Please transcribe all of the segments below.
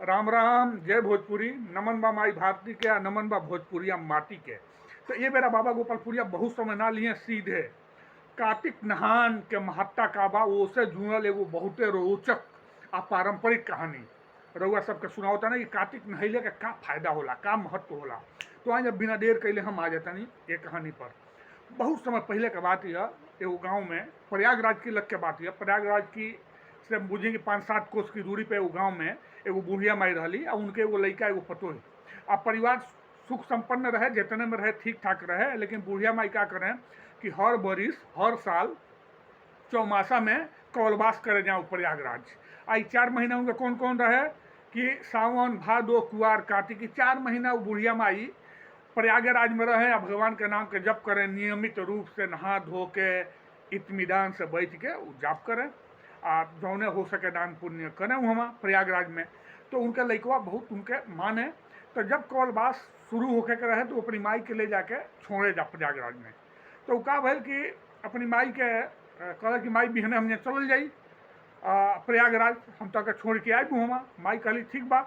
राम राम, जय भोजपुरी। नमन बा माई भारती के, नमन बा भोजपुरिया माटी के। तो ये मेरा बाबा गोपालपुरिया बहुत समय ना लिए सीधे कार्तिक नहान के महत्ता का बा ओसे जुड़ल एगो बहुते रोचक आ पारंपरिक कहानी रउआ सबके सुनाओ था ना कि कार्तिक नहैले के का फायदा होला, का महत्व होला। तो आज जब बिना देर कैले हम आ जाता नहीं ये कहानी पर। बहुत समय पहले के बात यह एगो गांव में प्रयागराज की लग के बात यह प्रयागराज की से बुझे कि 5-7 कोस की दूरी पे एगो गांव में एगो बुढ़िया माई रही और उनके एगो लड़का एगो पतोही। अब परिवार सुख संपन्न रहे, जितने में रहे ठीक ठाक रहे, लेकिन बुढ़िया माई क्या करें कि हर बरिस हर साल चौमासा में कौलवास करे जाओ प्रयागराज। आई 4 महीना उनके कौन कौन रहे कि सावन भादो कुआर कार्तिक 4 महीना वो बुढ़िया माई प्रयागराज में रहे और भगवान के नाम के जप करें, नियमित रूप से नहा धो के इत्मीदान से बैठ के वो जप करें आ जौने हो सके दान पुण्य करें वहाँ प्रयागराज में। तो उनके लड़कवा बहुत उनके माने। तो जब कौलवास शुरू होके के रहे तो अपनी माई के ले जाके छोड़े जा प्रयागराज में। तो का भल कि अपनी माई के कहल कि माई बिहने हमने चल जाई प्रयागराज, हम तक छोड़ के आए वहाँ। माई कहली ठीक बा।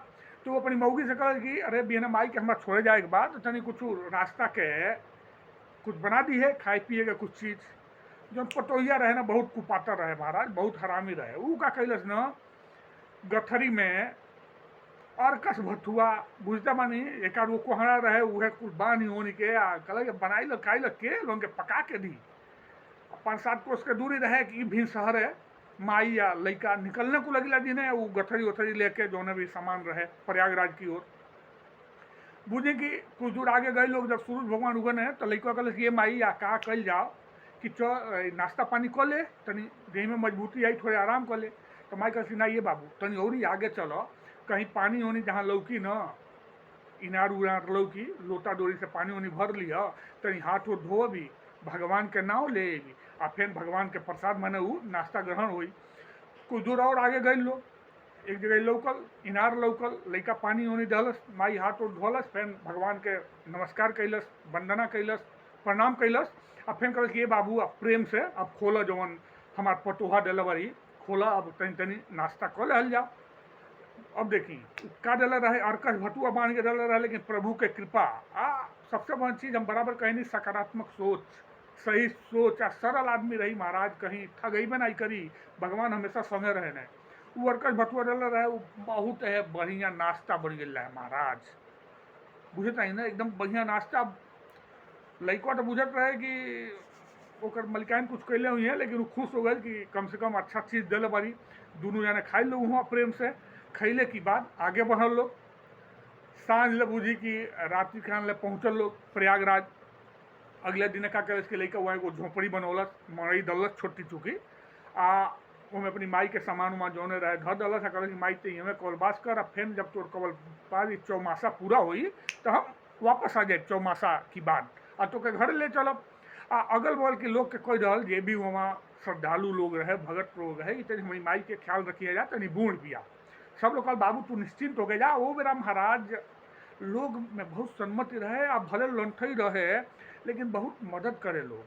तो वो अपनी मौगी से कहल कि अरे बिहने माई के हमारा छोड़े जाए के बाद तनी कुछ रास्ता के कुछ बना दी है खाए पिए के कुछ चीज़। जो पटोहिया रहे ना बहुत कुपातर रहे महाराज, बहुत हरामी रहे। ऊ का कैलस न गठरी में अर्कस भथुआ बुझता बानी एक वो कोहरा रहे उहे कुछ बानी होनी के कहल बनाई लो खाई लो के लोग के पका के दी। 5-7 कोस के दूरी रहे कि भी शहर है माई या लड़का निकलने को लगी दिन है वो गठरी उठरी लेके जो भी सामान रहे प्रयागराज की ओर। बुझे कि कुछ दूर आगे गए लोग, जब सूरज भगवान उगन है तो लड़का कहल ये माई या का कल जाओ कि नाश्ता पानी कर ले, तनी देह में मजबूती आई, थोड़े आराम कर ले। तो माई कहती ना ये बाबू तनी और ही आगे चलो, कहीं पानी होनी जहाँ लौकी न इनार उनार लौकी लोटा डोरी से पानी उनी भर लिया, तनी हाथ वो धो भी भगवान के नाव ले आ फिर भगवान के प्रसाद माने वो नाश्ता ग्रहण हुई। कुछ दूर और आगे गए लोग, एक जगह लौकल इनार लौकल, लड़का पानी उनी दहलस, माई हाथ वो धोलस, फिर भगवान के नमस्कार कैलस, वंदना कैलस, प्रणाम कैलस। अब फिर कहल कि ये बाबू अब प्रेम से अब खोला जवन हमार पटोहा डिलीवरी खोला, अब तनी तनी नाश्ता कर लहल जाओ। अब देखी का डला रहे अर्कस भतुआ बांध के डला रहे, लेकिन प्रभु के कृपा सबसे बड़ी चीज हम बराबर कहीं सकारात्मक सोच, सही सोच आ सरल आदमी रही महाराज, कहीं ठगई में नहीं करी, भगवान हमेशा संगे रहे न। वो अर्कस भतुआ डला रहे वो बहुत है बढ़िया नाश्ता बन गया है महाराज, बुझता ही ना एकदम बढ़िया नाश्ता। लड़का तो बुझत रहे कि ओकर मलिकाइन कुछ कैले हुई है, लेकिन वो खुश हो गए कि कम से कम अच्छा चीज़ दिले बारी। दोनों जाने खाई लो वहाँ प्रेम से। खैले की बाद आगे बढ़ल लोग, सांझ ले बुझी कि रात्रि खान ले पहुँचल लोग प्रयागराज। अगले दिन का करे इसके लड़का वहाँ एगो झोपड़ी बनौलस, मड़ई दलस छोटी चुकी उनमें अपनी माई के सामान उमान जोने रहे धर दलस आ कहल कि माई ते हमें कौलबास कर, अब फिर जब तोर कौलबास चौमासा पूरा हुई तो हम वापस आ जाए चौमासा की बाद आ तो के घर ले चलब। अगल बगल के लोग के कोई रहल जे भी वहाँ श्रद्धालु लोग रहे, भगत लोग रहे, तनी हमारी माई के ख्याल रखिए जा, तनी बूढ़ पिया। सब लोग कल बाबू तू निश्चिंत हो गए जा। वो बेरा महाराज लोग में बहुत सम्मति रहे, अब भले लंठई रहे लेकिन बहुत मदद करे लोग।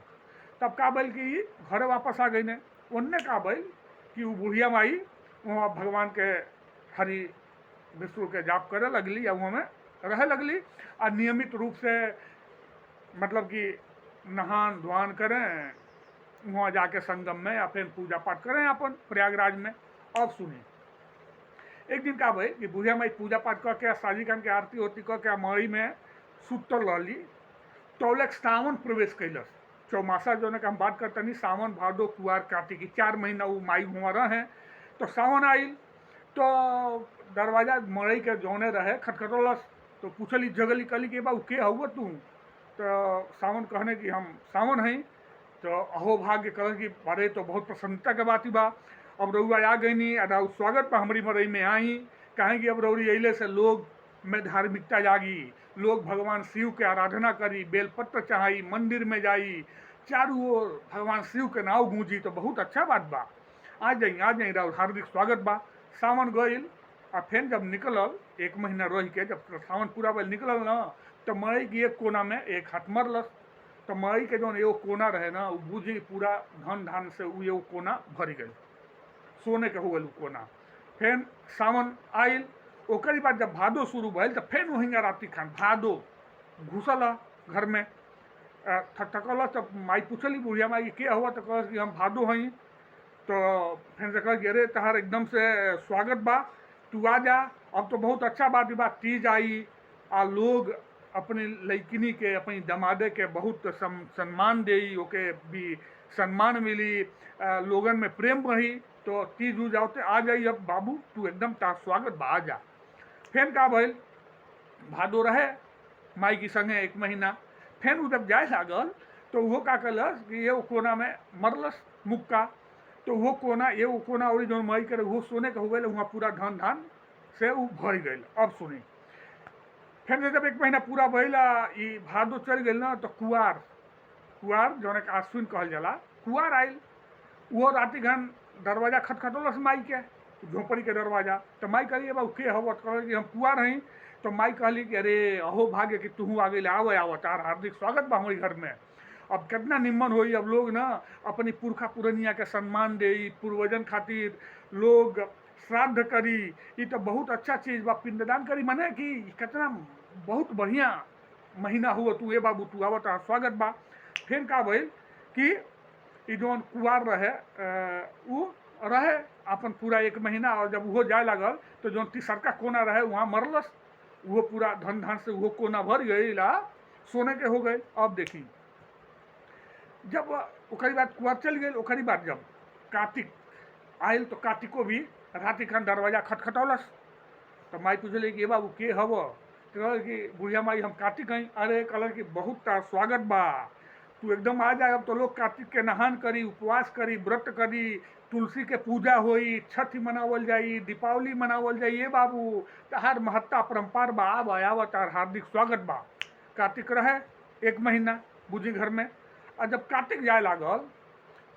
तब का बैल कि घर वापस आ गई ने, उनने का बैल कि वो बुढ़िया माई वहाँ भगवान के हरि विष्णु के जाप करे लगली या वहाँ में रहे लगली और नियमित रूप से मतलब कि नहान धोआन करें वहाँ जाके संगम में या फिर पूजा पाठ करें अपन प्रयागराज में। अब सुनिए एक दिन का भाई कि बुढ़िया माई पूजा पाठ करके साजी खान के आरती होती करके मई में सुतल रही, तौलक सावन प्रवेश कैलस। चौमासा जो है हम बात करते नहीं, सावन भादो कुआर कार्तिक 4 महीना वो माई हुआ रहे। तो सावन आयल तो दरवाजा मड़ई के जौने रहे खटखटलस। तो पूछली जगली कली के बा के हुआ तू? तो सावन कहने कि हम सावन हैं। तो अहो भाग्य कह कि अरे तो बहुत प्रसन्नता के बात ही बा, अब रउआ आ गई नहीं अदा स्वागत पर हमारी मरई में आई। कहें कि अब रउरी अले से लोग में धार्मिकता जागी, लोग भगवान शिव के आराधना करी, बेलपत्र चढ़ाई, मंदिर में जाई, चारों ओर भगवान शिव के नाव गूंजी। तो बहुत अच्छा बात बा, आ जाई राउर हार्दिक स्वागत बा। सावन गईल और फिर जब निकलल 1 महीना रह के जब सावन पूरा भल निकलल ना, तो मई की एक कोना में एक हाथ मरलस। तो मई के जो एगो कोना रहे ना वो बुझी पूरा धन धान से वो एगो कोना भर गई, सोने के हो गल कोना। फिर सावन आयल ओकरी बाद जब भादो शुरू भइल तो फिर वहीं राति खान भादो घुसल घर में। थकल तो माई पूछली बुढ़िया माई के हुआ तो कह कि हम भादो हई। तो फिर से कह कि अरे तहार एकदम से स्वागत बा, तू आ जा। अब तो बहुत अच्छा बात बा, तीज आई आ लोग अपनी लड़किनी के अपनी दमादे के बहुत सम्मान दे, ओके भी सम्मान मिली, लोगन में प्रेम रही। तो तीज उज आवते आ जाई, अब बाबू तू एकदम तार स्वागत बा, आ जा। फिर का भइल, भादो रहे माई की संगे 1 महीना। फिर उ जब जाए लागल तो वो का कलस कि ये कोना में मरलस मुक्का। तो वो कोना ये कोना और जो माई करे वो सोने के हो गए, वहाँ पूरा धन धान से वो भर गई। अब सुनी, फिर जब 1 महीना पूरा भइला, ई भादो चल गई ना, तो कुआर कुआर जो आश्विन कहल जाला, कुआर आयल। वो राति घन दरवाजा खटखटोलस माई के, झोपड़ी के दरवाजा। तो माई कहली बाबू के हव, कह कि हम कुआर हई। तो माई कहली कि अरे अहो भाग्य कि तू आ गई, आवे आव, तार हार्दिक स्वागत बा हमारे घर में। अब कितना निम्न होई, अब लोग ना अपनी पुरखा पुरनिया के सम्मान दे, पूर्वजन खातिर लोग श्राद्ध करी। ये तो बहुत अच्छा चीज बा, पिंडदान करी, माने कि कितना बहुत बढ़िया महीना हुआ। तू ए बाबू तू आव, तार स्वागत बा। फिर का भइल कि ई जौन कुआर रहे उ रहे अपन पूरा 1 महीना। और जब वो जाए लागल तो जौन तीसरका कोना रहे वहाँ मरलस, वो पूरा धन धान से वो कोना भर गई ला, सोने के हो गए। अब देखी, जब ओकरी बाद कुआर चल गई, ओकरी बाद जब कार्तिक आयल तो कार्तिको भी राति खान दरवाजा खटखटौलस। तो माई पूछले कि बाबू के हव, तो कहल कि बुढ़िया माई हम कार्तिक हई। अरे कहल कि बहुत तार स्वागत बा, तू एकदम आ जाए। अब तो लोग कार्तिक के नहान करी, उपवास करी, व्रत करी, तुलसी के पूजा होई, छठ मनावल जाई, दीपावली मनावल जाई। ये बाबू तहार महत्ता परम्पार बा, आव आव, तार हार्दिक स्वागत बा। कार्तिक रहे 1 महीना बुझी घर में। और जब कार्तिक जाए लागल,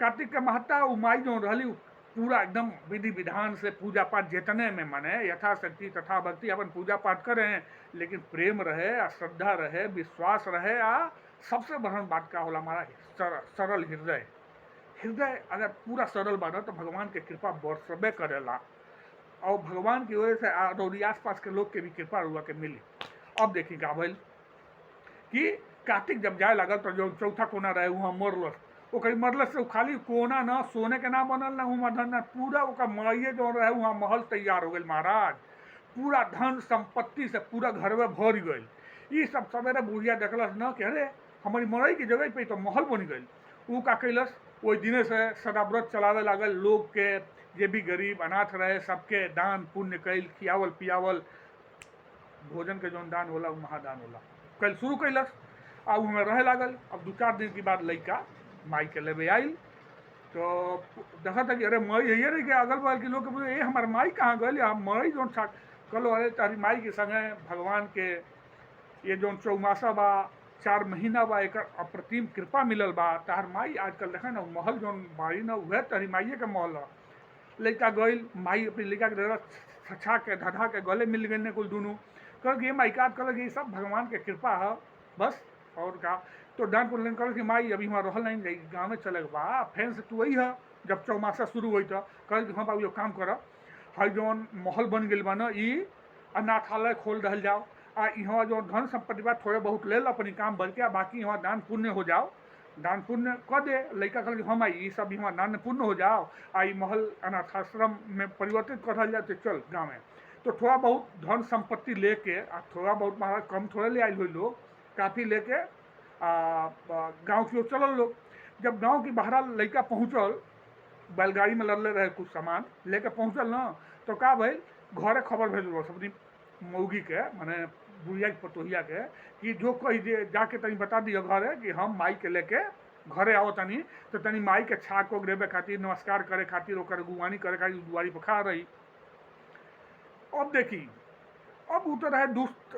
कार्तिक के महत्ता उ माई जो रही पूरा एकदम विधि विधान से पूजा पाठ जितने में माने यथाशक्ति तथा भक्ति अपन पूजा पाठ करें, लेकिन प्रेम रहे, श्रद्धा रहे, विश्वास रहे। आ सबसे बड़न बात का होला हमारा सरल हृदय। हृदय अगर पूरा सरल बना तो भगवान के कृपा बरसबे करेला, और भगवान की वजह से और आस पास के लोग के भी कृपा हुआ के मिली। अब देखी का भइल कि कार्तिक जब जाए लगल तो जो चौथा कोना रहे वहाँ मरलस। ओकर मरलस से खाली कोना ना सोने के ना बनल ना वहाँ धन ना, पूरा ओकर माइए जो रहे वहाँ महल तैयार हो गई महाराज। पूरा धन संपत्ति से पूरा घर में भर गई। ये सब सवेरे बुढ़िया देखलस न कि अरे हमारी मरई की जगह पे तो महल बन गई। वो का कैलस, वही दिने से सदा व्रत चलावे लागल, लोग के जे भी गरीब अनाथ रहे सबके दान पुण्य कैल, खियावल पियावल, भोजन के जौन दान होला महादान होला कल शुरू कैलस। आ वहाँ रहे लागल। अब 2-4 दिन के बाद लड़का माई के लेवे आयल। तो देखा था कि अरे मई ये रही के अगल बगल के लोग बोले ये हमारे माई कहाँ गए, हम मई जो कलो अरे तारी माई के संगे भगवान के ये जो चौमासा बा 4 महीना बा, एक अप्रतिम कृपा मिलल बा। तार माई आजकल देखा ना महल जो बाड़ी ना वह तारी माइये के महल है। लड़का गई, माई अपनी लड़का के छछा के धधा के गले मिल गए कुल दोनों। कल ये माई का कल ये सब भगवान के कृपा है बस, और का। तो डांट पुन कल कि माई अभी वहाँ रहल नहीं, गाँव में चले बा, फैन से तू वही है। जब चौमासा शुरू हुई तो कल कि हाँ बाबू काम कर, हई जौन महल बन गई बा ना, ई अनाथालय खोल रह जाओ। आ यहाँ जो धन संपत्ति बा थोड़े बहुत ले लो अपनी काम बन के, बाकी यहाँ दान पुण्य हो जाओ, दान पुण्य कर दे। लड़का कल हम आई सब यहाँ दान पुण्य हो जाओ, आई महल अनाथाश्रम में परिवर्तित कर जाए। तो चल गाँव में तो थोड़ा बहुत धन संपत्ति लेके, थोड़ा बहुत महाराज कम थोड़े ले आई हुई लोग, काफ़ी लेके गांव की ओर चलल लोग। जब गांव की बहरा लड़का पहुँचल, बैलगाड़ी में लदले रहे कुछ सामान लेके पहुँचल ना, तो का भाई घरे खबर भेजल अपनी मौगी के, माने बुढ़िया की पतोहिया के, कि जो कही दे जाके तनी बता दियो घरे कि हम माई के लेके घरे आओ तनी। तो तनी माई के छाक को ग्रेबे खातिर, नमस्कार करे खातिर, ओकर गुवानी करे खातिर दुआरी पर खा रही। अब देखी, अब उ तो रहे दुष्ट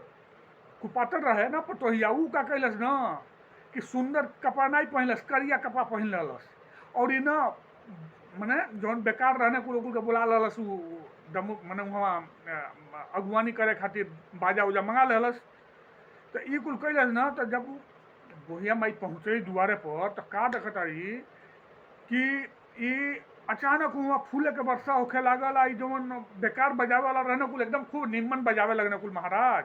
कुपातर रहे ना पतोहिया, उ का कैलस ना कि सुंदर कपड़ा नहीं पहनलस, करिया कपड़ा पहन ललस। और ये ना मने जौन बेकार रहने को लोग के बुला ललस, मने वहाँ अगुवानी करे खातिर बाजा उजा मंगा ललस। तो ये कुल कैलस ना। तो जब बुढ़िया माई पहुँचे दुआरे पर तो का देखत रही कि अचानक हुआ फूले के वर्षा होखे लागल, आई जवन बेकार बजावे वाला रहने कुल एकदम खूब निम्मन बजावे लगने कुल महाराज,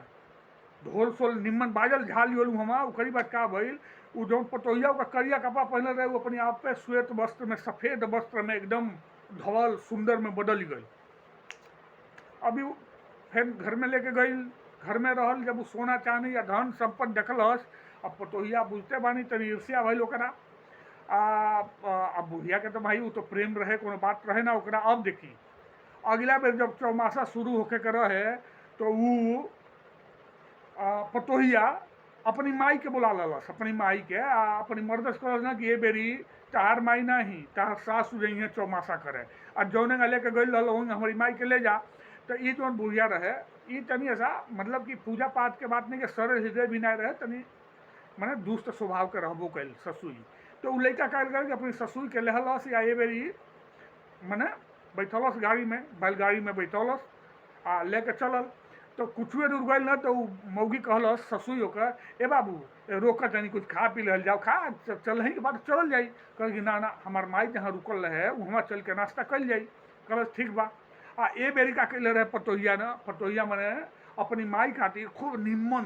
ढोल सोल निम्मन बाजल झाल योलू हमा। ओकरी बात का भइल, उ जौन पतोहिया का करिया कपड़ा पहनले रहे, वो अपने आप पे श्वेत वस्त्र में, सफेद वस्त्र में एकदम धवल सुंदर में बदल गई। अभी फिर घर में लेके गई, घर में रहल, जब वो सोना चांदी या धन संपत्ति देखलस, अब पतोहिया बुझते बानी तनी ईर्ष्या भइल ओकरा। अब बुढ़िया के तो भाई वो तो प्रेम रहे, कोनो बात रहे ना ओकरा। अब देखी अगला बेर जब चौमासा शुरू होके के रहे, तो वो पतोहिया अपनी माई के बुला ललस, अपनी माई के अपनी मर्दस कहलस ना कि ये बेरी तहार माई नहीं, तहार सासु जइहे चौमासा करे, आ जौने लेके गई रहल हमारी माई के ले जा। तो ये जौन बुढ़िया रहे, ये तनी ऐसा मतलब कि पूजा पाठ के बात नहीं, कि सरल हृदय भी नहीं रहे, तनी मैंने दुष्ट स्वभाव के रहबो कैल ससुई। तो उ लड़का कहल गए कि अपनी ससुई के लहलस, या ये बेरी मैंने बैठलस गाड़ी में, बैलगाड़ी में बैठलस आ लेके चलल। तो कुछ दूर गई ना, तो मौगी कहलस ससुई होकर, ए बाबू रोक तनी कुछ खा पी लहल जाओ, खा चल के बाद चल जाई। कह कि ना ना, हमार माई जहाँ रुकल रहे वहाँ चल के नाश्ता कल जाई। कहलस ठीक बा। आ ए बेरी का कैले रहे पतोहिया ना, पतोहिया मैंने अपनी माई खातिर खूब निम्मन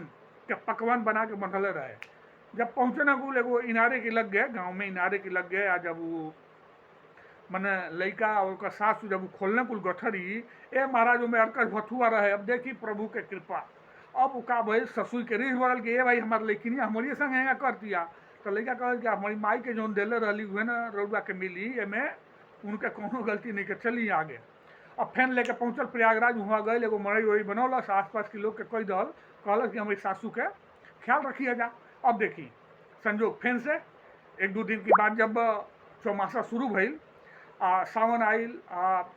के पकवान बना के बनले रहे। जब पहुँचे ना कुल एगो इनारे के लग गए, गाँव में इनारे के लग गए। आ जब वो मैंने लड़का और सासू जब खोलने कुल गठरी, ए महाराज में अर्कस भथुआ रहे। अब देखी प्रभु के कृपा, अब का भाई ससुर के रिझ बढ़ल कि ए भाई हमारे लड़किनी हमारे संग यहाँ कर दिया। तो लड़का कहल कि हमारी माई के जौन दिले रही हुए ना रउआ के मिली, एमे उनके कोनो गलती नहीं के, चली आगे। अब फैन लेके पहुँचल प्रयागराज, वहाँ गए एगो मड़ई वड़ी बनौलस, आस पास के लोग के कह दल, कहल कि हमारी सासू के ख्याल रखिए जा। अब देखी संजोग फैन से एक दो दिन के बाद जब चौमासा शुरू भइल, सावन आइल,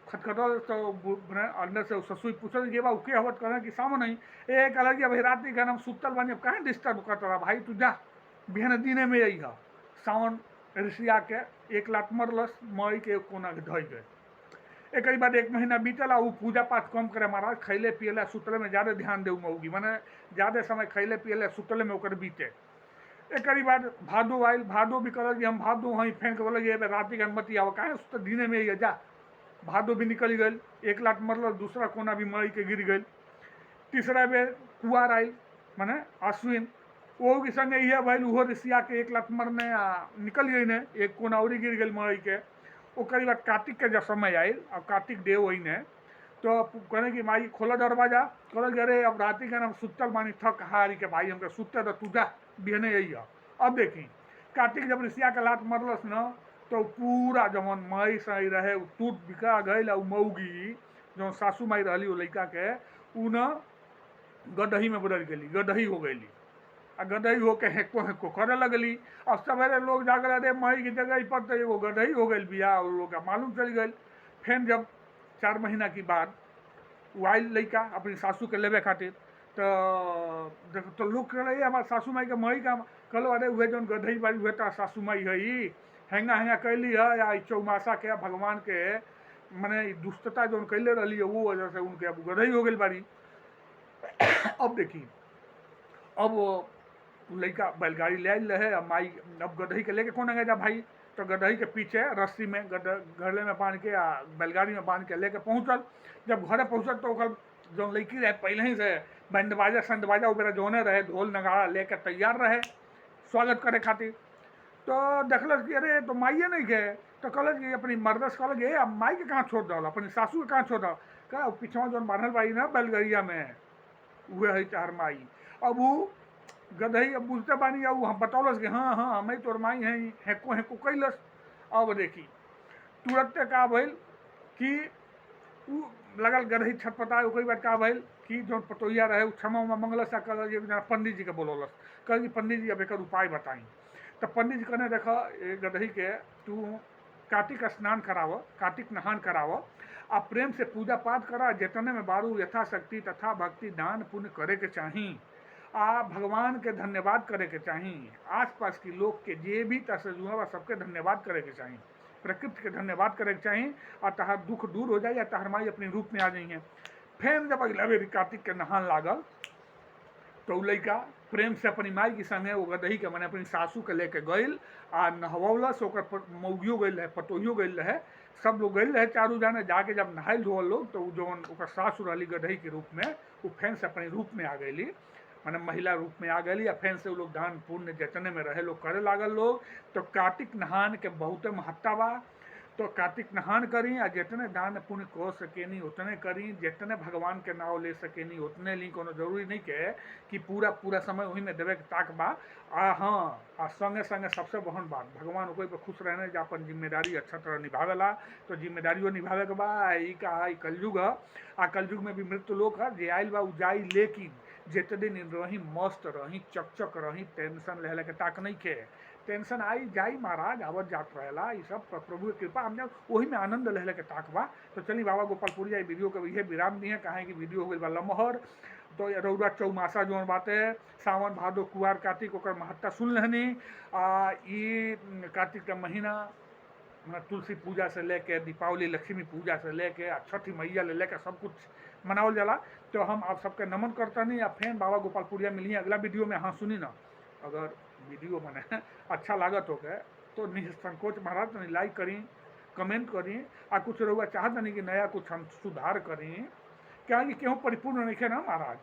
खटखटल, तो अंदर से ससुई पूछल कि बा के हवत करें कि सावन आई। ए कहल कि भाई रात के हम सुतल बानी, अब कहें डिस्टर्ब करता रहा भाई, तू जा बिहान दिने में आई है। सावन ऋषिया के एक लात मरलस, मई के कोना धई गए। एक बाद एक महीना बीतल, वो पूजा पाठ कम करे महाराज, खैले पियले सुतले में ज़्यादा ध्यान दे मऊगी, मैंने ज़्यादा समय खैले पियले सुतले में ओकर बीते। एक बाद भादो आयल, भादो भी कहल कि हम भादो वहीं फेंक बोले ये रात की अनुमति आव, कहें तो दिने में ही जा। भादो भी निकल गई, एक लात मरल, दूसरा कोना भी मई के गिर गई। तीसरा बेर कुआर आयल, मैंने अश्विन, वो के संगे ये भैल, वो ऋषिया के एक लात मरने निकल गई ने, एक कोना और गिर गई मई के। ओकरी बाद कार्तिक के जब समय आयल, अब कार्तिक देव वही ने, तो कहने कि माई खोला दरवाजा, कहल कि अरे अब रात के हम सुतल बानी, थक हारी के भाई हमके सुते तो तू जा बिहने यही है। अब देखी कार्तिक जब ऋषिया के लात मरलस न, तो पूरा जवन मई सही रहे टूट बिका गई। मऊगी जो सासू माई रही लड़का के, उ न गदही में बदल गई, गदही हो गई। आ गदही होके हेको हेको करे लगली। अब सवेरे लोग जाकर अरे मई की जगह पर तो एगो गदही हो गई बिया, और लोग का मालूम चल गई। फिर जब 4 महीना की बाद वो आयल लड़का अपनी सासू के लेवे खातिर, तो लोग कह रहे हमारे सासू माई के मई का, कहलो अरे वह जौन गदही बारी हुए तो सासू माई है, हेंगा हेंगा कैली है, या चौमासा के भगवान के मैंने दुष्टता जौन कैले रही है, वो वजह से उनके अब गदही हो गई बारी। अब देखी अब लड़का बैलगाड़ी ले आयल रहे, अब माई अब गदही के लेके कौन आ जा भाई, तो गदही के पीछे रस्सी में गले में बांध के बैलगाड़ी में बांध के लेके पहुँचल। जब घरे पहुँचल तो ओकर जो लड़की रहे पहले ही से बैंड बाजा संड बाजा वगैरह जोने रहे, ढोल नगाड़ा लेके तैयार रहे स्वागत करे खातिर। तो देखल कि अरे तो माइए नहीं गए, तो कहल कि अपनी मर्दस कहल कि अब माई के कहाँ छोड़ दल, अपनी सासू के कहाँ छोड़ दल, कहा पीछवा जो बांधल बाई ना बैलगड़िया में वह है चार माई। अब वो गदही अब बुझते बानी, अब हम बतौलस कि हाँ हाँ हमें तोर माई हैं, हेको हेको कैलस। अब देखी तुरंत का भइल कि उ लगल गदही छटपटाए। ओकरी बाद का भइल कि जो पतोहिया रहे उ क्षमा उमा मंगलस, आ कहल पंडित जी के बोलौलस, कह कि पंडित जी अब एक उपाय बताई। तो पंडित जी कहने देख गदही के तू कार्तिक स्नान कराव, कार्तिक नहान कराव, आ प्रेम से पूजा पाठ करा, जितने में बारू यथाशक्ति तथा भक्ति दान पुण्य करे के चाही, आ भगवान के धन्यवाद करे के चाही, आसपास के लोग के जे भी तस्जुआ सबके धन्यवाद करे के चाही, प्रकृति के धन्यवाद करे के चाही, और तहार दुख दूर हो जाए, या तहार माई अपने रूप में आ जाइए। फिर जब अगला बेरी कार्तिक के नहान लागल, तो उ लइका प्रेम से अपनी माई के संगे वो गदही के, माने अपनी सासू के लेके गइल आ नहवौलस, ओकर मौगियो गइल रहे, पतोहियो गइल रहे, सब लोग गइल रहे चारू जाने। जाके जब नहाइल धोवल लोग तो उ जौन ओकर सासु रहली गदही के रूप में, उ फेन से अपने रूप में आ गईली, माने महिला रूप में आ गईली। आ फेन से उ लोग दान पुण्य जतने में रहे लोग करे लागल लोग। तो कार्तिक नहान के बहुते महत्ता बा। तो कार्तिक नहान करी आ जितने दान पुण्य कर सकेनी उतने करी, जितने भगवान के नाव ले सकेनी उतने ली। कोनो जरूरी नहीं के कि पूरा पूरा समय वही में देवे के ताक बा। आ हाँ, आ संगे संगे सबसे बहन बात, भगवान कोई पे खुश रहने जो अपन जिम्मेदारी अच्छा तरह निभावेला, तो जिम्मेदारियों निभावे के बा। ई का ई कलयुग है, आ कलयुग में भी मृत्यु लोक है जे आइल बा उ जाई, लेकिन जितने दिन रही मस्त रही, चकचक रही, टेंशन लेहले के ताक नहीं के। टेंशन आई जाई महाराज, आवत जात रहेला, ये सब प्रभु की कृपा, हमने वही में आनंद लेहले के ताक बा। तो चलिए बाबा गोपालपुरिया वीडियो के इहे विराम दिए, कहे कि वीडियो हो गई बा लमहर। तो रौदा चौमासा जौन बाटे, सावन भादो कुआर कार्तिक ओकर महत्ता सुन लेहनी। ई कार्तिक का महीना तुलसी पूजा से लेके दीपावली लक्ष्मी पूजा से लेके छठी मैया ले लेके सब कुछ मनावल जाला। तो हम आप सबके नमन करता नहीं। अब फिर बाबा गोपालपुरिया मिलिए अगला वीडियो में। हाँ सुनी ना, अगर वीडियो बने अच्छा लागत हो गए तो निसंकोच महाराज नहीं लाइक करी, कमेंट करी। आ कुछ रहुआ चाहत नहीं कि नया कुछ हम सुधार करी, क्या कि क्यों परिपूर्ण नहीं है ना महाराज।